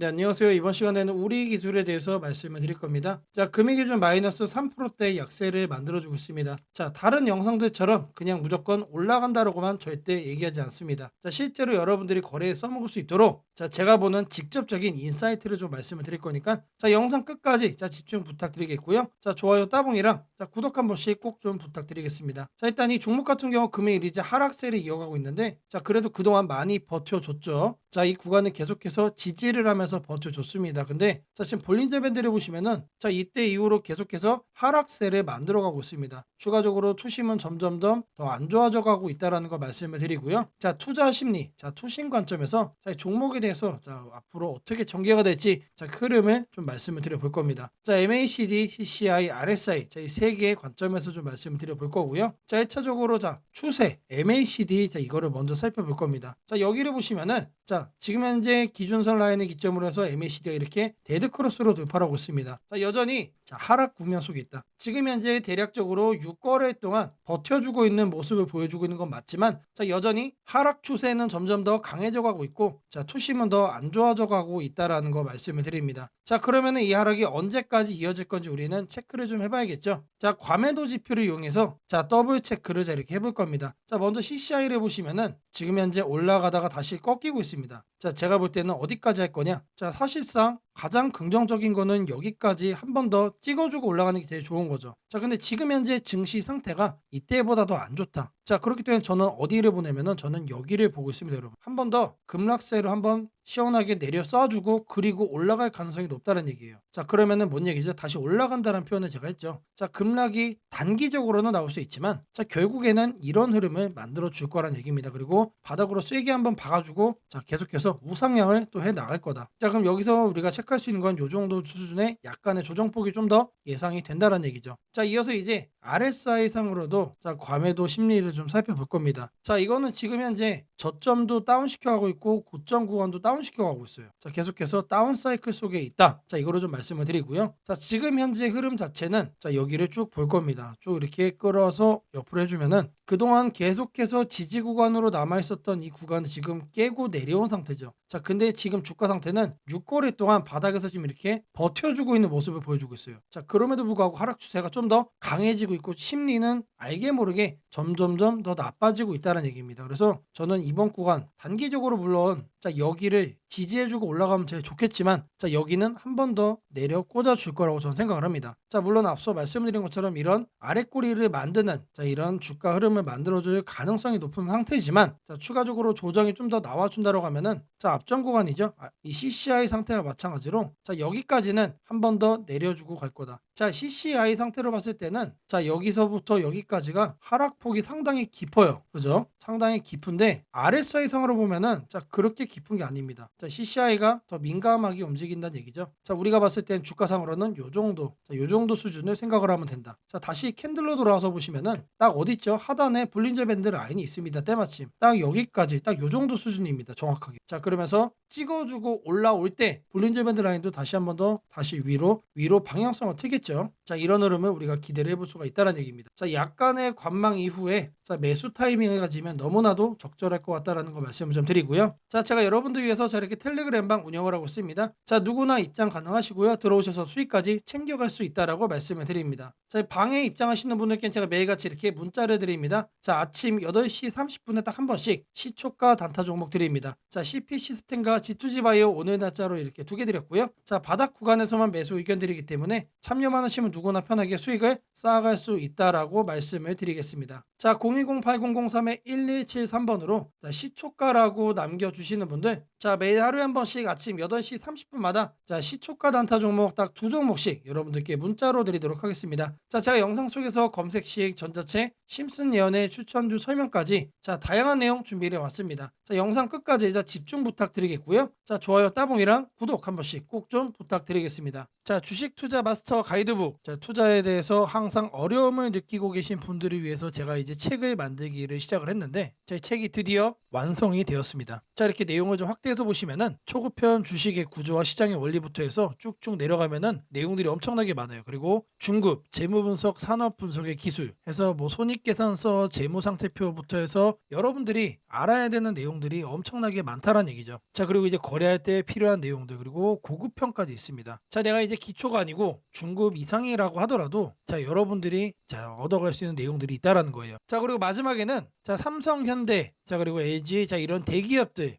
네, 안녕하세요. 이번 시간에는 우리 기술에 대해서 말씀을 드릴 겁니다. 자, 금리 기준 마이너스 3%대 약세를 만들어주고 있습니다. 자, 다른 영상들처럼 그냥 무조건 올라간다라고만 절대 얘기하지 않습니다. 자, 실제로 여러분들이 거래에 써먹을 수 있도록 자, 제가 보는 직접적인 인사이트를 좀 말씀을 드릴 거니까 자, 영상 끝까지 자, 집중 부탁드리겠고요. 자, 좋아요 따봉이랑 자, 구독 한 번씩 꼭 좀 부탁드리겠습니다. 자, 일단 이 종목 같은 경우 금일 이제 하락세를 이어가고 있는데 자, 그래도 그동안 많이 버텨줬죠. 자, 이 구간은 계속해서 지지를 하면서 버텨줬습니다. 근데 자, 지금 볼린저 밴드를 보시면은 자, 이때 이후로 계속해서 하락세를 만들어가고 있습니다. 추가적으로 투심은 점점 더 안 좋아져 가고 있다라는 거 말씀을 드리고요. 자, 투자 심리, 자, 투심 관점에서 자, 이 종목에 대해서 자, 앞으로 어떻게 전개가 될지 자, 그 흐름을 좀 말씀을 드려 볼 겁니다. 자, MACD, CCI, RSI 자, 이 세 개의 관점에서 좀 말씀을 드려 볼 거고요. 자, 1차적으로 자, 추세 MACD 자, 이거를 먼저 살펴볼 겁니다. 자, 여기를 보시면은 자, 지금 현재 기준선 라인을 기점으로 해서 MACD가 이렇게 데드크로스로 돌파하고 있습니다. 자, 여전히 자, 하락 국면 속에 있다. 지금 현재 대략적으로 6거래 동안 버텨주고 있는 모습을 보여주고 있는 건 맞지만 자, 여전히 하락 추세는 점점 더 강해져 가고 있고 자, 투심은 더 안 좋아져 가고 있다라는 거 말씀을 드립니다. 자, 그러면은 이 하락이 언제까지 이어질 건지 우리는 체크를 좀 해봐야겠죠. 자, 과매도 지표를 이용해서 자, 더블 체크를 자, 이렇게 해볼 겁니다. 자, 먼저 CCI를 보시면은 지금 현재 올라가다가 다시 꺾이고 있습니다. 자, 제가 볼 때는 어디까지 할 거냐? 자, 사실상 가장 긍정적인 거는 여기까지 한 번 더 찍어주고 올라가는 게 제일 좋은 거죠. 자, 근데 지금 현재 증시 상태가 이때보다도 안 좋다. 자, 그렇기 때문에 저는 어디를 보내면은 저는 여기를 보고 있습니다, 여러분. 한 번 더 급락세를 한번 시원하게 내려 쏴주고 그리고 올라갈 가능성이 높다는 얘기예요. 자, 그러면은 뭔 얘기죠? 다시 올라간다는 표현을 제가 했죠. 자, 급락이 단기적으로는 나올 수 있지만 자, 결국에는 이런 흐름을 만들어 줄 거란 얘기입니다. 그리고 바닥으로 세게 한번 박아주고 자, 계속해서 우상향을 또 해 나갈 거다. 자, 그럼 여기서 우리가 체크할 수 있는 건 요 정도 수준의 약간의 조정폭이 좀 더 예상이 된다는 얘기죠. 자, 이어서 이제 RSI 상으로도 자, 과매도 심리를 좀 살펴볼 겁니다. 자, 이거는 지금 현재 저점도 다운시켜 가고 있고 고점 구간도 다운시켜 가고 있어요. 자, 계속해서 다운 사이클 속에 있다. 자, 이거를 좀 말씀을 드리고요. 자, 지금 현재 흐름 자체는 자, 여기를 쭉 볼 겁니다. 쭉 이렇게 끌어서 옆으로 해주면은 그동안 계속해서 지지 구간으로 남아 있었던 이 구간을 지금 깨고 내려온 상태죠. 자, 근데 지금 주가 상태는 6거래 동안 바닥에서 지금 이렇게 버텨주고 있는 모습을 보여주고 있어요. 자, 그럼에도 불구하고 하락 추세가 좀 더 강해지고 있고 심리는 알게 모르게 점점점 더 나빠지고 있다는 얘기입니다. 그래서 저는 이번 구간 단기적으로 물론 자, 여기를 지지해주고 올라가면 제일 좋겠지만 자, 여기는 한 번 더 내려 꽂아줄 거라고 저는 생각을 합니다. 자, 물론 앞서 말씀드린 것처럼 이런 아랫꼬리를 만드는 자, 이런 주가 흐름을 만들어줄 가능성이 높은 상태지만 자, 추가적으로 조정이 좀 더 나와준다고 하면은 자, 앞전 구간이죠. 이 CCI 상태와 마찬가지로 자, 여기까지는 한 번 더 내려주고 갈 거다. 자, CCI 상태로 봤을 때는 자, 여기서부터 여기까지가 하락폭이 상당히 깊어요. 그죠? 상당히 깊은데 RSI 상으로 보면은 자, 그렇게 깊은 게 아닙니다. 자, CCI가 더 민감하게 움직인다는 얘기죠. 자, 우리가 봤을 땐 주가상으로는 요 정도, 자, 요 정도 수준을 생각을 하면 된다. 자, 다시 캔들로 돌아와서 보시면은 딱 어디 있죠? 하단에 볼린저 밴드 라인이 있습니다. 때마침 딱 여기까지 딱 요 정도 수준입니다. 정확하게. 자, 그러면서 찍어주고 올라올 때 볼린저 밴드 라인도 다시 한 번 더 다시 위로 방향성을 트겠죠. 자, 이런 흐름을 우리가 기대를 해볼 수가 있다는 얘기입니다. 자, 약간의 관망 이후에 자, 매수 타이밍을 가지면 너무나도 적절할 것 같다라는 거 말씀을 좀 드리고요. 자, 제가 여러분들 위해서 자, 이렇게 텔레그램방 운영을 하고 있습니다. 자, 누구나 입장 가능하시고요. 들어오셔서 수익까지 챙겨갈 수 있다라고 말씀을 드립니다. 자, 방에 입장하시는 분들께 제가 매일같이 이렇게 문자를 드립니다. 자, 아침 8시 30분에 딱 한 번씩 시초가 단타 종목 드립니다. 자, CP 시스템과 G2G 바이오 오늘 날짜로 이렇게 두 개 드렸고요. 자, 바닥 구간에서만 매수 의견 드리기 때문에 참여만 하시면 누구나 편하게 수익을 쌓아갈 수 있다라고 말씀을 드리겠습니다. 자, 010-8003-1173번으로 자, 시초가라고 남겨주시는 분들 자, 매일 하루에 한 번씩 아침 8시 30분마다 자, 시초가 단타 종목 딱 두 종목씩 여러분들께 문자로 드리도록 하겠습니다. 자, 제가 영상 속에서 검색 시 전자책 심슨 예언의 추천주 설명까지 자, 다양한 내용 준비해 왔습니다. 자, 영상 끝까지 자, 집중 부탁드리겠고요. 자, 좋아요 따봉이랑 구독 한 번씩 꼭 좀 부탁드리겠습니다. 자, 주식 투자 마스터 가이드북. 자, 투자에 대해서 항상 어려움을 느끼고 계신 분들을 위해서 제가 이제 책을 만들기를 시작을 했는데 제 책이 드디어 완성이 되었습니다. 자, 이렇게 내용을 좀 확대해서 보시면은 초급편 주식의 구조와 시장의 원리부터 해서 쭉쭉 내려가면은 내용들이 엄청나게 많아요. 그리고 중급, 재무 분석, 산업 분석의 기술 해서 뭐 손익계산서, 재무 상태표부터 해서 여러분들이 알아야 되는 내용들이 엄청나게 많다라는 얘기죠. 자, 그리고 이제 거래할 때 필요한 내용들 그리고 고급편까지 있습니다. 자, 내가 이제 기초가 아니고 중급 이상이라고 하더라도 자, 여러분들이 자, 얻어갈 수 있는 내용들이 있다라는 거예요. 자, 그리고 마지막에는 자, 삼성, 현대, 자, 그리고 LG, 자, 이런 대기업들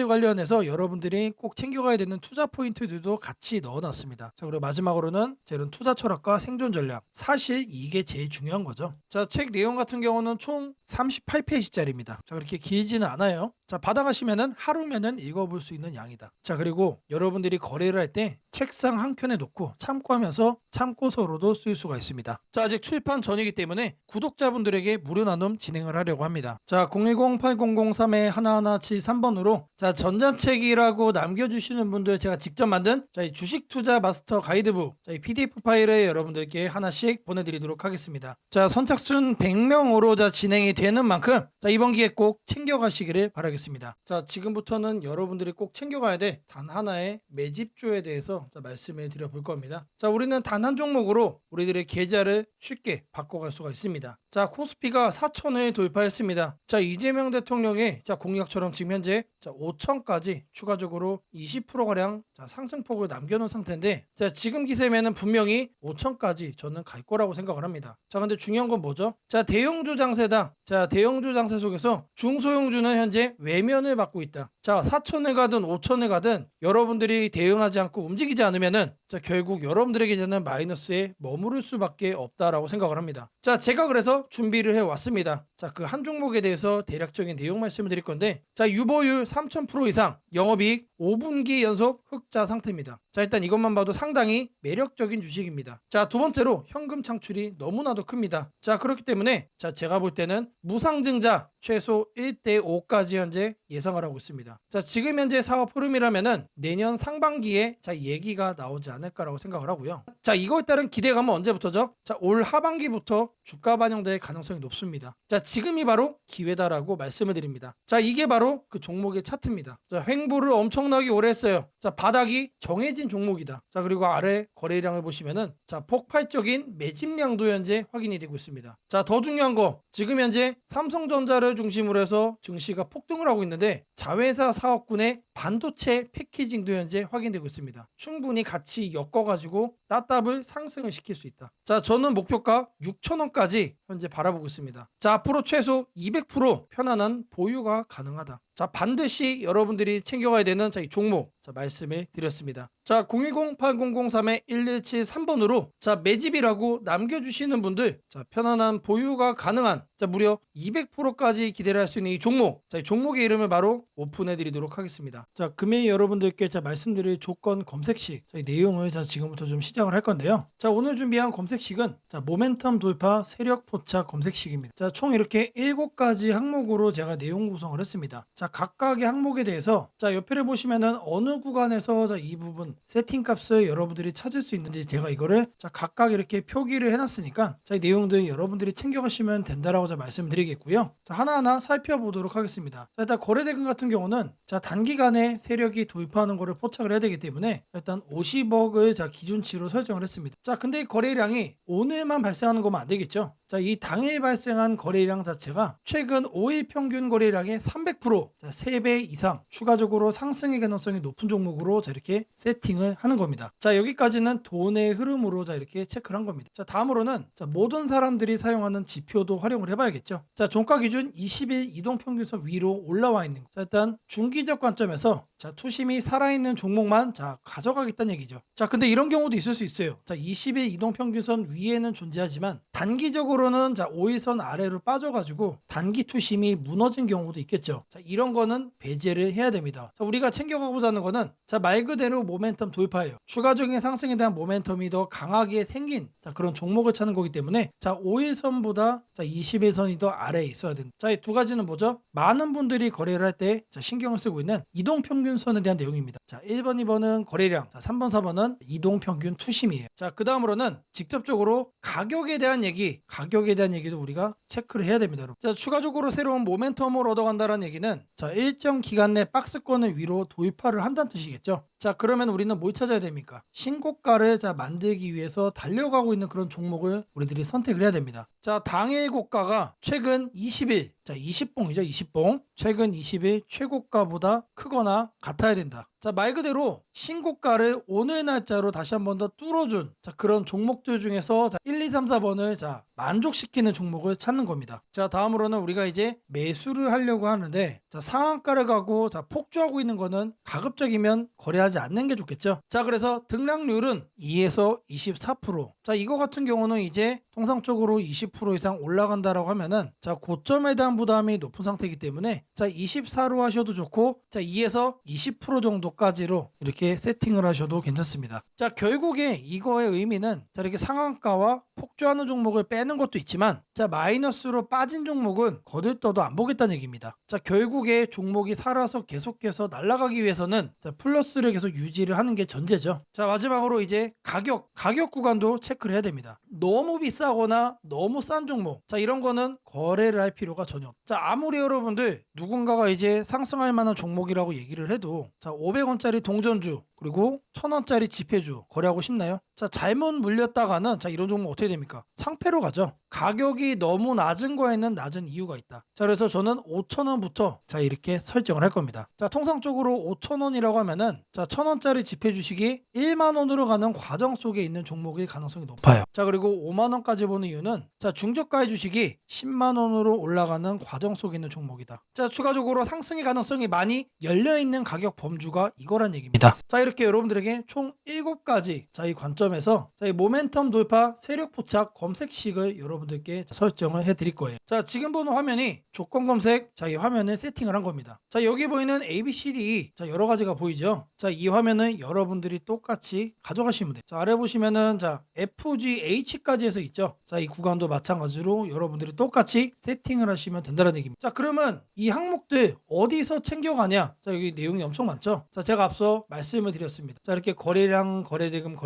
관련해서 여러분들이 꼭 챙겨가야 되는 투자 포인트들도 같이 넣어놨습니다. 자, 그리고 마지막으로는 자, 이런 투자 철학과 생존 전략. 사실 이게 제일 중요한 거죠. 자, 책 내용 같은 경우는 총 38페이지짜리입니다. 자, 그렇게 길지는 않아요. 자, 받아가시면은 하루면은 읽어볼 수 있는 양이다. 자, 그리고 여러분들이 거래를 할 때 책상 한 켠에 놓고 참고하면서 참고서로도 쓸 수가 있습니다. 자, 아직 출판 전이기 때문에 구독자분들에게 무료 나눔 진행을 하려고 합니다. 자, 010-8003-1173번으로 자, 전자책이라고 남겨주시는 분들 제가 직접 만든 자, 이 주식 투자 마스터 가이드북 자, 이 PDF 파일을 여러분들께 하나씩 보내드리도록 하겠습니다. 자, 선착순 100명으로 자, 진행이 되는 만큼 자, 이번 기회에 꼭 챙겨가시기를 바라겠습니다. 자, 지금부터는 여러분들이 꼭 챙겨가야 돼 단 하나의 매집주에 대해서 자, 말씀을 드려볼 겁니다. 자, 우리는 단 한 종목으로 우리들의 계좌를 쉽게 바꿔갈 수가 있습니다. 자, 코스피가 4천을 돌파했습니다. 자, 이재명 대통령의 자, 공약처럼 지금 현재 자, 5천까지 추가적으로 20%가량 자, 상승폭을 남겨놓은 상태인데 자, 지금 기세면은 분명히 5천까지 저는 갈 거라고 생각을 합니다. 자, 근데 중요한 건 뭐죠? 자, 대형주 장세다. 자, 대형주 장세 속에서 중소형주는 현재 외면을 받고 있다. 자, 4천을 가든 5천을 가든 여러분들이 대응하지 않고 움직이지 않으면은 자, 결국 여러분들에게 저는 마이너스에 머무를 수밖에 없다라고 생각을 합니다. 자, 제가 그래서 준비를 해 왔습니다. 자, 그 한 종목에 대해서 대략적인 내용 말씀을 드릴 건데 자, 유보율 3000% 이상, 영업이익 5분기 연속 흑자 상태입니다. 자, 일단 이것만 봐도 상당히 매력적인 주식입니다. 자, 두 번째로 현금 창출이 너무나도 큽니다. 자, 그렇기 때문에 자, 제가 볼 때는 무상증자 최소 1대5까지 현재 예상을 하고 있습니다. 자, 지금 현재 사업 흐름이라면은 내년 상반기에 자, 얘기가 나오지 않을까라고 생각을 하고요. 자, 이거에 따른 기대감은 언제부터죠? 자, 올 하반기부터 주가 반영될 가능성이 높습니다. 자, 지금이 바로 기회다라고 말씀을 드립니다. 자, 이게 바로 그 종목의 차트입니다. 자, 횡보를 엄청나게 오래 했어요. 자, 바닥이 정해진 종목이다. 자, 그리고 아래 거래량을 보시면은 자, 폭발적인 매집량도 현재 확인이 되고 있습니다. 자, 더 중요한 거 지금 현재 삼성전자를 중심으로 해서 증시가 폭등을 하고 있는데 자회사 사업군의 반도체 패키징도 현재 확인되고 있습니다. 충분히 같이 엮어가지고 따따블 상승을 시킬 수 있다. 자, 저는 목표가 6천원까지 현재 바라보고 있습니다. 자, 앞으로 최소 200% 편안한 보유가 가능하다. 자, 반드시 여러분들이 챙겨가야 되는 자, 이 종목 자, 말씀을 드렸습니다. 자, 010-8003-1173번으로 자, 매집이라고 남겨주시는 분들 자, 편안한 보유가 가능한 자, 무려 200%까지 기대를 할 수 있는 이 종목 자, 이 종목의 이름을 바로 오픈해 드리도록 하겠습니다. 자, 금일 여러분들께 자, 말씀드릴 조건 검색식 자, 이 내용을 자, 지금부터 좀 시작을 할 건데요. 자, 오늘 준비한 검색식은 자, 모멘텀 돌파 세력 포착 검색식입니다. 자, 총 이렇게 7가지 항목으로 제가 내용 구성을 했습니다. 자, 각각의 항목에 대해서 자, 옆에를 보시면은 어느 구간에서 자, 이 부분 세팅 값을 여러분들이 찾을 수 있는지 제가 이거를 자, 각각 이렇게 표기를 해놨으니까 자, 이 내용들 여러분들이 챙겨가시면 된다라고 자, 말씀드리겠고요. 자, 하나하나 살펴보도록 하겠습니다. 자, 일단 거래대금 같은 경우는 자, 단기간에 세력이 돌파하는 거를 포착을 해야 되기 때문에 일단 50억을 자, 기준치로 설정을 했습니다. 자, 근데 이 거래량이 오늘만 발생하는 거면 안 되겠죠. 자, 이 당일 발생한 거래량 자체가 최근 5일 평균 거래량의 300% 자, 3배 이상 추가적으로 상승의 가능성이 높은 종목으로 자, 이렇게 세팅을 하는 겁니다. 자, 여기까지는 돈의 흐름으로 자, 이렇게 체크를 한 겁니다. 자, 다음으로는 자, 모든 사람들이 사용하는 지표도 활용을 해봐야겠죠. 자, 종가 기준 20일 이동평균선 위로 올라와 있는 거. 자, 일단 중기적 관점에서 자, 투심이 살아있는 종목만 자, 가져가겠다는 얘기죠. 자, 근데 이런 경우도 있을 수 있어요. 자, 20일 이동평균선 위에는 존재하지만 단기적으로 때로는 자 5일선 아래로 빠져가지고 단기 투심이 무너진 경우도 있겠죠. 자 이런 거는 배제를 해야 됩니다. 자 우리가 챙겨가고자 하는 거는 자 말 그대로 모멘텀 돌파예요. 추가적인 상승에 대한 모멘텀이 더 강하게 생긴 자 그런 종목을 찾는 거기 때문에 자 5일선보다 자 20일선이 더 아래에 있어야 된다. 자 이 두 가지는 뭐죠? 많은 분들이 거래를 할 때 신경을 쓰고 있는 이동평균선에 대한 내용입니다. 자 1번, 2번은 거래량, 자 3번, 4번은 이동평균 투심이에요. 자 그 다음으로는 직접적으로 가격에 대한 얘기도 우리가 체크를 해야 됩니다. 여러분. 자 추가적으로 새로운 모멘텀을 얻어간다는 얘기는 자 일정 기간 내 박스권을 위로 돌파를 한다는 뜻이겠죠. 자 그러면 우리는 뭘 찾아야 됩니까? 신고가를 자 만들기 위해서 달려가고 있는 그런 종목을 우리들이 선택을 해야 됩니다. 자 당일 고가가 최근 20일 자 20봉이죠. 20봉 최근 20일 최고가보다 크거나 같아야 된다. 자 말 그대로 신고가를 오늘 날짜로 다시 한 번 더 뚫어준 자 그런 종목들 중에서 자 1, 2, 3, 4번을 자 만족시키는 종목을 찾는 겁니다. 자 다음으로는 우리가 이제 매수를 하려고 하는데 자 상한가를 가고 자 폭주하고 있는 거는 가급적이면 거래하지 않는 게 좋겠죠. 자 그래서 등락률은 2에서 24%. 자 이거 같은 경우는 이제 통상적으로 20% 이상 올라간다라고 하면은 자 고점에 대한 부담이 높은 상태이기 때문에 자 24로 하셔도 좋고 자 2에서 20% 정도까지로 이렇게 세팅을 하셔도 괜찮습니다. 자 결국에 이거의 의미는 자 이렇게 상한가와 폭주하는 종목을 빼는 것도 있지만 자 마이너스로 빠진 종목은 거들떠도 안 보겠다는 얘기입니다. 자 결국에 종목이 살아서 계속해서 날아가기 위해서는 자 플러스를 계속 유지를 하는 게 전제죠. 자 마지막으로 이제 가격 구간도 체크를 해야 됩니다. 너무 비싸거나 너무 싼 종목 자 이런 거는 거래를 할 필요가 전혀 없죠. 자 아무리 여러분들 누군가가 이제 상승할 만한 종목이라고 얘기를 해도 자 500원짜리 동전주 그리고 1000원짜리 지폐주 거래하고 싶나요? 자 잘못 물렸다가는 자 이런 종목 어떻게 됩니까? 상패로 가죠. 가격이 너무 낮은 거에는 낮은 이유가 있다. 자 그래서 저는 5,000원부터 자 이렇게 설정을 할 겁니다. 자 통상적으로 5,000원이라고 하면은 자 1000원짜리 지폐 주식이 1만 원으로 가는 과정 속에 있는 종목일 가능성이 높아요. 자 그리고 5만 원까지 보는 이유는 자 중저가의 주식이 10만 원으로 올라가는 과정 속에 있는 종목이다. 자 추가적으로 상승의 가능성이 많이 열려 있는 가격 범주가 이거란 얘기입니다. 자 이렇게 여러분들에게 총 7가지 자 이 관점에서 자 이 모멘텀 돌파 세력 포착 검색식을 여러분들께 설정을 해 드릴 거예요. 자 지금 보는 화면이 조건 검색 자 이 화면을 세팅을 한 겁니다. 자 여기 보이는 ABCD 자 여러 가지가 보이죠. 자 이 화면은 여러분들이 똑같이 가져가시면 돼요. 자 아래 보시면은 자 FGH까지 해서 있죠. 자 이 구간도 마찬가지로 여러분들이 똑같이 세팅을 하시면 된다는 얘기입니다. 자 그러면 이 항목들 어디서 챙겨가냐? 자 여기 내용이 엄청 많죠. 자 제가 앞서 말씀을 드렸습니다. 자 이렇게 거래량, 거래대금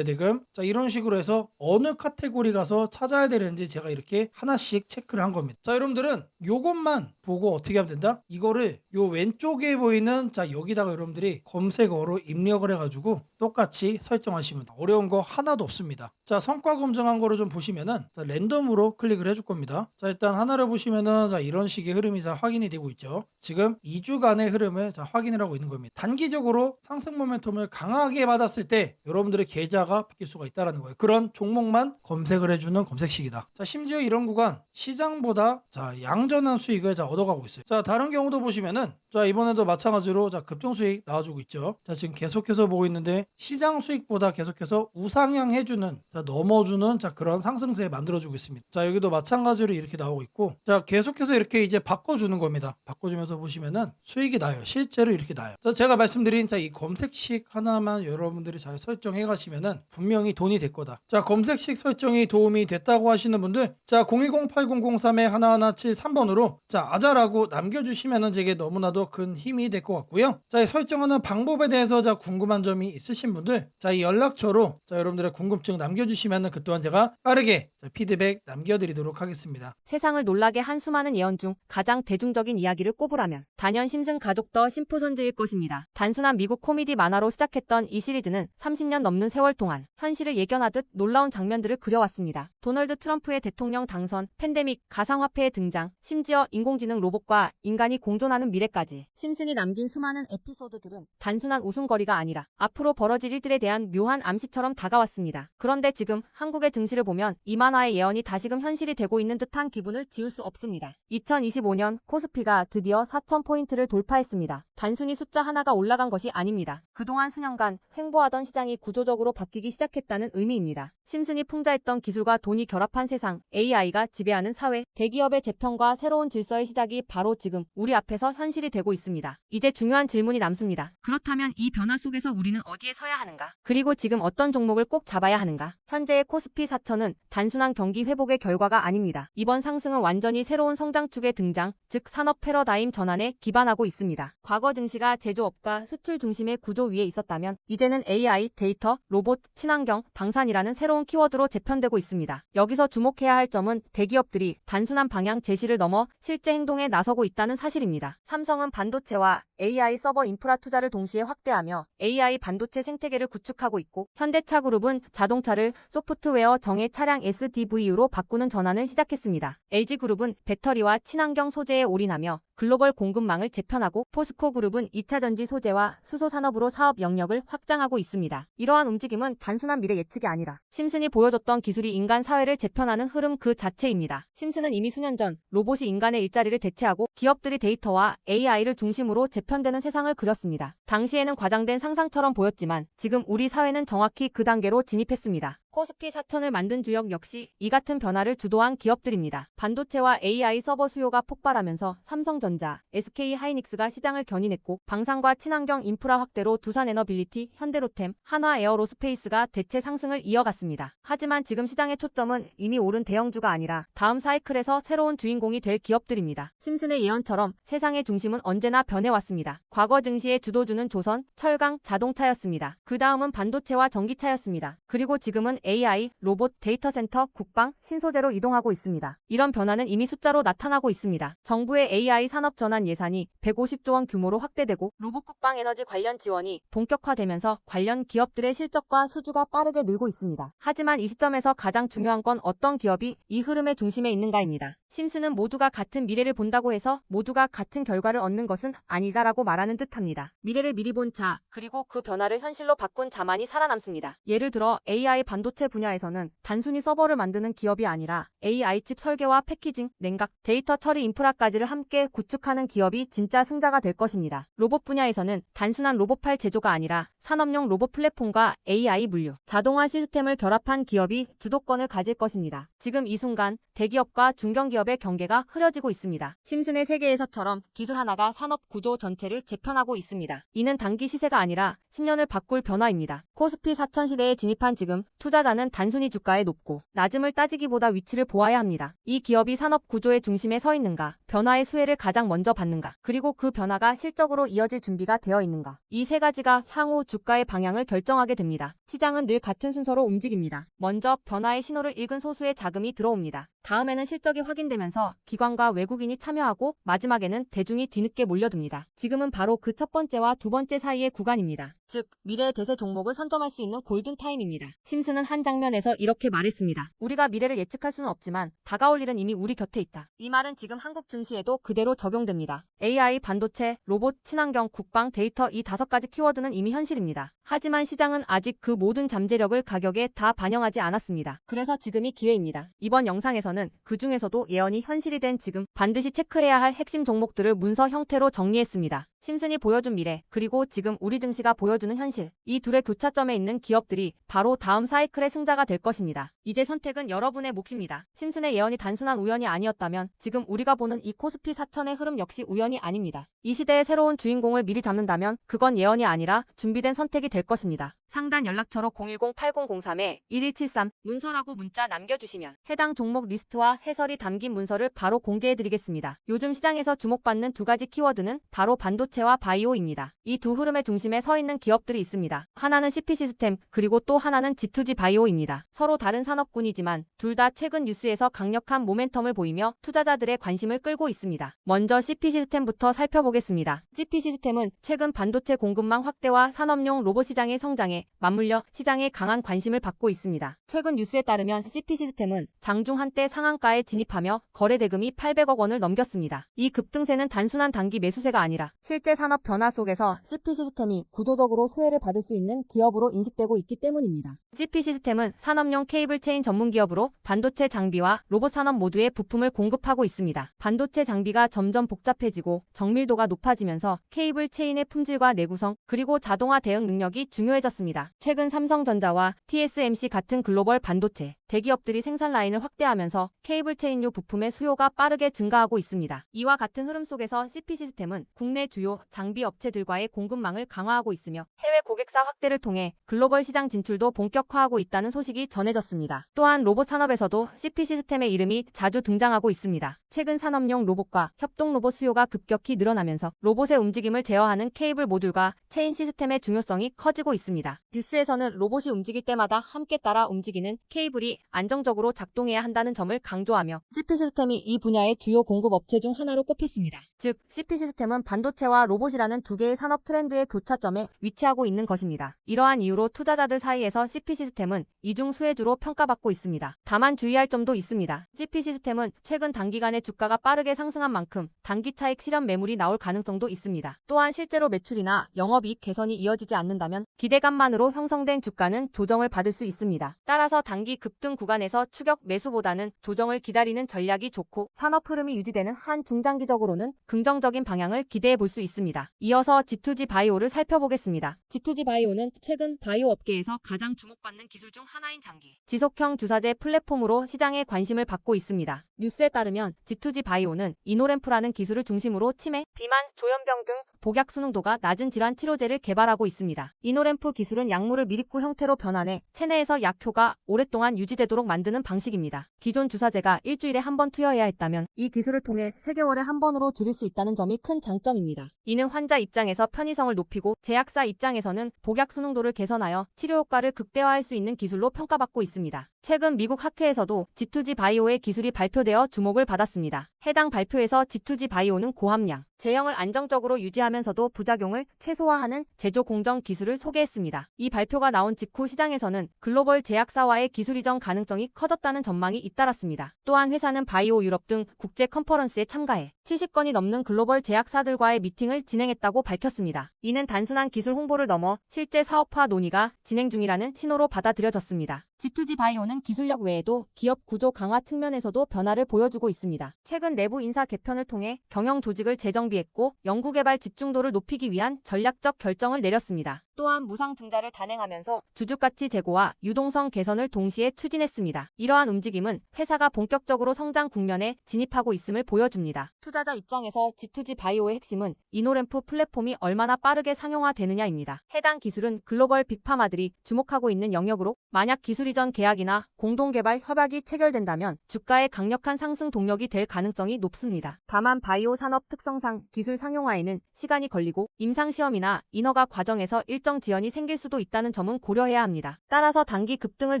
자 이런 식으로 해서 어느 카테고리 가서 찾아야 되는지 제가 이렇게 하나씩 체크를 한 겁니다. 자 여러분들은 요것만 보고 어떻게 하면 된다? 이거를 요 왼쪽에 보이는 자 여기다가 여러분들이 검색어로 입력을 해가지고 똑같이 설정하시면 돼요. 어려운 거 하나도 없습니다. 자 성과 검증한 거를 좀 보시면은 자 랜덤으로 클릭을 해줄 겁니다. 자 일단 하나를 보시면은 자 이런 식의 흐름이 자 확인이 되고 있죠. 지금 2주간의 흐름을 자 확인을 하고 있는 겁니다. 단기적으로 상승 모멘텀을 강하게 받았을 때 여러분들의 계좌가 바뀔 수가 있다는 거예요. 그런 종목만 검색을 해주는 검색식이다. 자 심지어 이런 구간 시장보다 자 양전한 수익을 자 얻어가고 있어요. 자 다른 경우도 보시면은 자 이번에도 마찬가지로 자 급등 수익 나와주고 있죠. 자 지금 계속해서 보고 있는데 시장 수익보다 계속해서 우상향 해주는 자 넘어주는 자 그런 상승세 만들어주고 있습니다. 자 여기도 마찬가지로 이렇게 나오고 있고 자 계속해서 이렇게 이제 바꿔주는 겁니다. 바꿔주면서 보시면은 수익이 나요. 실제로 이렇게 나요. 자 제가 말씀드린 자 이 검색식 하나만 여러분들이 잘 설정해 가시면은 분명히 돈이 될 거다. 자 검색식 설정이 도움이 됐다고 하시는 분들 자 010-8003-1173번으로 자 아자라고 남겨주시면은 제게 너무나도 큰 힘이 될 것 같고요. 자 설정하는 방법에 대해서 자 궁금한 점이 있으신 분들 자 이 연락처로 자 여러분들의 궁금증 남겨주시면은 그 또한 제가 빠르게 자 피드백 남겨드리도록 하겠습니다. 세상을 놀라게 한 수많은 예언 중 가장 대중적인 이야기를 꼽으라면 단연 심슨 가족 더 심프선즈일 것입니다. 단순한 미국 코미디 만화로 시작했던 이 시리즈는 30년 넘는 세월 동안 현실을 예견하듯 놀라운 장면들을 그려왔습니다. 도널드 트럼프의 대통령 당선, 팬데믹, 가상화폐의 등장, 심지어 인공지능 로봇과 인간이 공존하는 미래까지 심슨이 남긴 수많은 에피소드들은 단순한 웃음거리가 아니라 앞으로 벌어질 일들에 대한 묘한 암시처럼 다가왔습니다. 그런데 지금 한국의 등실을 보면 이 만화의 예언이 다시금 현실이 되고 있는 듯한 기분을 지울 수 없습니다. 2025년 코스피가 드디어 4,000포인트를 돌파했습니다. 단순히 숫자 하나가 올라간 것이 아닙니다. 그동안 수년간 횡보하던 시장이 구조적으로 바뀌기 시작했다는 의미입니다. 심슨이 풍자했던 기술과 돈이 결합한 세상, AI가 지배하는 사회, 대기업의 재편과 새로운 질서의 시작이 바로 지금 우리 앞에서 현실이 되고 있습니다. 이제 중요한 질문이 남습니다. 그렇다면 이 변화 속에서 우리는 어디에 서야 하는가? 그리고 지금 어떤 종목을 꼭 잡아야 하는가? 현재의 코스피 4천은 단순한 경기 회복의 결과가 아닙니다. 이번 상승은 완전히 새로운 성장축의 등장, 즉 산업 패러다임 전환에 기반하고 있습니다. 과거 증시가 제조업과 수출 중심의 구조 위에 있었다면 이제는 AI, 데이터, 로봇, 친환경, 방산이라는 새로운 키워드로 재편되고 있습니다. 여기서 주목해야 할 점은 대기업들이 단순한 방향 제시를 넘어 실제 행동에 나서고 있다는 사실입니다. 삼성은 반도체와 AI 서버 인프라 투자를 동시에 확대하며 AI 반도체 생태계를 구축하고 있고, 현대차그룹은 자동차를 소프트웨어 정예 차량 SDV으로 바꾸는 전환을 시작했습니다. LG그룹은 배터리와 친환경 소재에 올인하며 글로벌 공급망을 재편하고, 포스코그룹은 2차 전지 소재와 수소 산업으로 사업 영역을 확장하고 있습니다. 이러한 움직임은 단순한 미래 예측이 아니라 심슨이 보여줬던 기술이 인간 사회를 재편하는 흐름 그 자체입니다. 심슨은 이미 수년 전 로봇이 인간의 일자리를 대체하고 기업들이 데이터와 AI를 중심으로 재편되는 세상을 그렸습니다. 당시에는 과장된 상상처럼 보였지만 지금 우리 사회는 정확히 그 단계로 진입했습니다. 코스피 4천을 만든 주역 역시 이 같은 변화를 주도한 기업들입니다. 반도체와 AI 서버 수요가 폭발하면서 삼성전자, SK하이닉스가 시장을 견인했고, 방산과 친환경 인프라 확대로 두산에너빌리티, 현대로템, 한화에어로스페이스가 대체 상승을 이어갔습니다. 하지만 지금 시장의 초점은 이미 오른 대형주가 아니라 다음 사이클에서 새로운 주인공이 될 기업들입니다. 심슨의 예언처럼 세상의 중심은 언제나 변해왔습니다. 과거 증시의 주도주는 조선, 철강, 자동차였습니다. 그 다음은 반도체와 전기차였습니다. 그리고 지금은 AI, 로봇, 데이터 센터, 국방, 신소재로 이동하고 있습니다. 이런 변화는 이미 숫자로 나타나고 있습니다. 정부의 AI 산업 전환 예산이 150조 원 규모로 확대되고, 로봇 국방 에너지 관련 지원이 본격화되면서 관련 기업들의 실적과 수주가 빠르게 늘고 있습니다. 하지만 이 시점에서 가장 중요한 건 어떤 기업이 이 흐름의 중심에 있는가입니다. 심슨은 모두가 같은 미래를 본다고 해서 모두가 같은 결과를 얻는 것은 아니다라고 말하는 듯합니다. 미래를 미리 본 자, 그리고 그 변화를 현실로 바꾼 자만이 살아남습니다. 예를 들어 AI 반도체 분야에서는 단순히 서버를 만드는 기업이 아니라 AI 칩 설계와 패키징, 냉각, 데이터 처리 인프라까지를 함께 구축하는 기업이 진짜 승자가 될 것입니다. 로봇 분야에서는 단순한 로봇팔 제조가 아니라 산업용 로봇 플랫폼과 AI 물류, 자동화 시스템을 결합한 기업이 주도권을 가질 것입니다. 지금 이 순간 대기업과 중견기업의 경계가 흐려지고 있습니다. 심슨의 세계에서처럼 기술 하나가 산업 구조 전체를 재편하고 있습니다. 이는 단기 시세가 아니라 10년을 바꿀 변화입니다. 코스피 4천 시대에 진입한 지금 투자자는 단순히 주가의 높고 낮음을 따지기보다 위치를 보아야 합니다. 이 기업이 산업 구조의 중심에 서 있는가, 변화의 수혜를 가장 먼저 받는가, 그리고 그 변화가 실적으로 이어질 준비가 되어 있는가. 이 세 가지가 향후 주가의 방향을 결정하게 됩니다. 시장은 늘 같은 순서로 움직입니다. 먼저 변화의 신호를 읽은 소수의 자금이 들어옵니다. 다음에는 실적이 확인되면서 기관과 외국인이 참여하고, 마지막에는 대중이 뒤늦게 몰려듭니다. 지금은 바로 그 첫 번째와 두 번째 사이의 구간입니다. 즉, 미래의 대세 종목을 선점할 수 있는 골든타임입니다. 심슨은 한 장면에서 이렇게 말했습니다. 우리가 미래를 예측할 수는 없지만 다가올 일은 이미 우리 곁에 있다. 이 말은 지금 한국 증시에도 그대로 적용됩니다. AI, 반도체, 로봇, 친환경, 국방, 데이터 이 5가지 키워드는 이미 현실입니다. 하지만 시장은 아직 그 모든 잠재력을 가격에 다 반영하지 않았습니다. 그래서 지금이 기회입니다. 이번 영상에서는 그 중에서도 예언이 현실이 된 지금 반드시 체크해야 할 핵심 종목들을 문서 형태로 정리했습니다. 심슨이 보여준 미래, 그리고 지금 우리 증시가 보여주는 현실, 이 둘의 교차점에 있는 기업들이 바로 다음 사이클의 승자가 될 것입니다. 이제 선택은 여러분의 몫입니다. 심슨의 예언이 단순한 우연이 아니었다면 지금 우리가 보는 이 코스피 4천의 흐름 역시 우연이 아닙니다. 이 시대의 새로운 주인공을 미리 잡는다면 그건 예언이 아니라 준비된 선택이 될 것입니다. 상단 연락처로 010-8003-1173 문서라고 문자 남겨주시면 해당 종목 리스트와 해설이 담긴 문서를 바로 공개해드리겠습니다. 요즘 시장에서 주목받는 두 가지 키워드는 바로 반도체와 바이오입니다. 이 두 흐름의 중심에 서 있는 기업들이 있습니다. 하나는 CP 시스템, 그리고 또 하나는 G2G 바이오입니다. 서로 다른 산업군이지만 둘 다 최근 뉴스에서 강력한 모멘텀을 보이며 투자자들의 관심을 끌고 있습니다. 먼저 CP 시스템부터 살펴보겠습니다. CP 시스템은 최근 반도체 공급망 확대와 산업용 로봇 시장의 성장에 등에 맞물려 시장에 강한 관심을 받고 있습니다. 최근 뉴스에 따르면 CP시스템은 장중 한때 상한가에 진입하며 거래 대금이 800억 원을 넘겼습니다. 이 급등세는 단순한 단기 매수세가 아니라 실제 산업 변화 속에서 CP시스템이 구조적으로 수혜를 받을 수 있는 기업으로 인식되고 있기 때문입니다. CP시스템은 산업용 케이블 체인 전문 기업으로 반도체 장비와 로봇 산업 모두의 부품을 공급하고 있습니다. 반도체 장비가 점점 복잡해지고 정밀도가 높아지면서 케이블 체인의 품질과 내구성 그리고 자동화 대응 능력이 중요해졌습니다. 최근 삼성전자와 TSMC 같은 글로벌 반도체 대기업들이 생산 라인을 확대하면서 케이블 체인류 부품의 수요가 빠르게 증가하고 있습니다. 이와 같은 흐름 속에서 CP시스템은 국내 주요 장비 업체들과의 공급망을 강화하고 있으며 해외 고객사 확대를 통해 글로벌 시장 진출도 본격화하고 있다는 소식이 전해졌습니다. 또한 로봇 산업에서도 CP시스템의 이름이 자주 등장하고 있습니다. 최근 산업용 로봇과 협동 로봇 수요가 급격히 늘어나면서 로봇의 움직임을 제어하는 케이블 모듈과 체인 시스템의 중요성이 커지고 있습니다. 뉴스에서는 로봇이 움직일 때마다 함께 따라 움직이는 케이블이 안정적으로 작동해야 한다는 점을 강조하며 CP시스템이 이 분야의 주요 공급 업체 중 하나로 꼽혔습니다. 즉, CP시스템은 반도체와 로봇이라는 두 개의 산업 트렌드의 교차점에 위치하고 있는 것입니다. 이러한 이유로 투자자들 사이에서 CP시스템은 이중 수혜주로 평가받고 있습니다. 다만 주의할 점도 있습니다. CP시스템은 최근 단기간에 주가가 빠르게 상승한 만큼 단기 차익 실현 매물이 나올 가능성도 있습니다. 또한 실제로 매출이나 영업이익 개선이 이어지지 않는다면 기대감만으로 형성된 주가는 조정을 받을 수 있습니다. 따라서 단기 급등 구간에서 추격 매수보다는 조정을 기다리는 전략이 좋고 산업 흐름이 유지되는 한 중장기적으로는 긍정적인 방향을 기대해 볼 수 있습니다. 이어서 G2G 바이오를 살펴보겠습니다. G2G 바이오는 최근 바이오 업계에서 가장 주목받는 기술 중 하나인 장기 지속형 주사제 플랫폼으로 시장에 관심을 받고 있습니다. 뉴스에 따르면 G2G 바이오는 이노램프라는 기술을 중심으로 치매, 비만, 조현병 등 복약 수능도가 낮은 질환 치료제를 개발하고 있습니다. 이노램프 기술은 약물을 미립구 형태로 변환해 체내에서 약효가 오랫동안 유지되도록 만드는 방식입니다. 기존 주사제가 일주일에 한 번 투여해야 했다면 이 기술을 통해 3개월에 한 번으로 줄일 수 있다는 점이 큰 장점입니다. 이는 환자 입장에서 편의성을 높이고 제약사 입장에서는 복약 수능도를 개선하여 치료 효과를 극대화할 수 있는 기술로 평가받고 있습니다. 최근 미국 학회에서도 G2G 바이오의 기술이 발표되어 주목을 받았습니다. 해당 발표에서 G2G 바이오는 고함량, 제형을 안정적으로 유지하면서도 부작용을 최소화하는 제조 공정 기술을 소개했습니다. 이 발표가 나온 직후 시장에서는 글로벌 제약사와의 기술 이전 가능성이 커졌다는 전망이 잇따랐습니다. 또한 회사는 바이오 유럽 등 국제 컨퍼런스에 참가해 70건이 넘는 글로벌 제약사들과의 미팅을 진행했다고 밝혔습니다. 이는 단순한 기술 홍보를 넘어 실제 사업화 논의가 진행 중이라는 신호로 받아들여졌습니다. G2G 바이오는 기술력 외에도 기업 구조 강화 측면에서도 변화를 보여주고 있습니다. 최근 내부 인사 개편을 통해 경영 조직을 재정비했고 연구개발 집중도를 높이기 위한 전략적 결정을 내렸습니다. 또한 무상 증자를 단행하면서 주주가치 제고와 유동성 개선을 동시에 추진했습니다. 이러한 움직임은 회사가 본격적으로 성장 국면에 진입하고 있음을 보여줍니다. 투자자 입장에서 G2G 바이오의 핵심은 이노램프 플랫폼이 얼마나 빠르게 상용화되느냐입니다. 해당 기술은 글로벌 빅파마들이 주목하고 있는 영역으로 만약 기술 이전 계약이나 공동개발 협약이 체결된다면 주가의 강력한 상승 동력이 될 가능성이 높습니다. 다만 바이오 산업 특성상 기술 상용화에는 시간이 걸리고 임상시험이나 인허가 과정에서 일정 지연이 생길 수도 있다는 점은 고려해야 합니다. 따라서 단기 급등을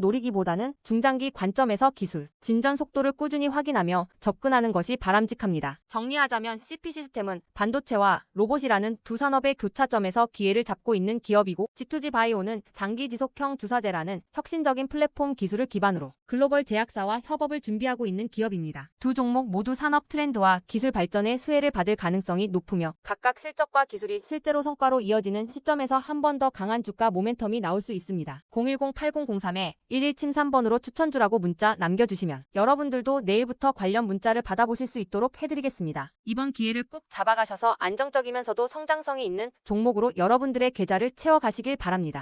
노리기보다는 중장기 관점에서 기술, 진전 속도를 꾸준히 확인하며 접근하는 것이 바람직합니다. 정리하자면 CP시스템은 반도체와 로봇이라는 두 산업의 교차점에서 기회를 잡고 있는 기업이고 G2G 바이오는 장기 지속형 주사제라는 혁신적인 플랫폼 기술을 기반으로 글로벌 제약사와 협업을 준비하고 있는 기업입니다. 두 종목 모두 산업 트렌드와 기술 발전의 수혜를 받을 가능성이 높으며 각각 실적과 기술이 실제로 성과로 이어지는 시점에서 한 번 더 강한 주가 모멘텀이 나올 수 있습니다. 010-8003-1173번으로 추천주라고 문자 남겨주시면 여러분들도 내일부터 관련 문자를 받아보실 수 있도록 해드리겠습니다. 이번 기회를 꼭 잡아가셔서 안정적이면서도 성장성이 있는 종목으로 여러분들의 계좌를 채워가시길 바랍니다.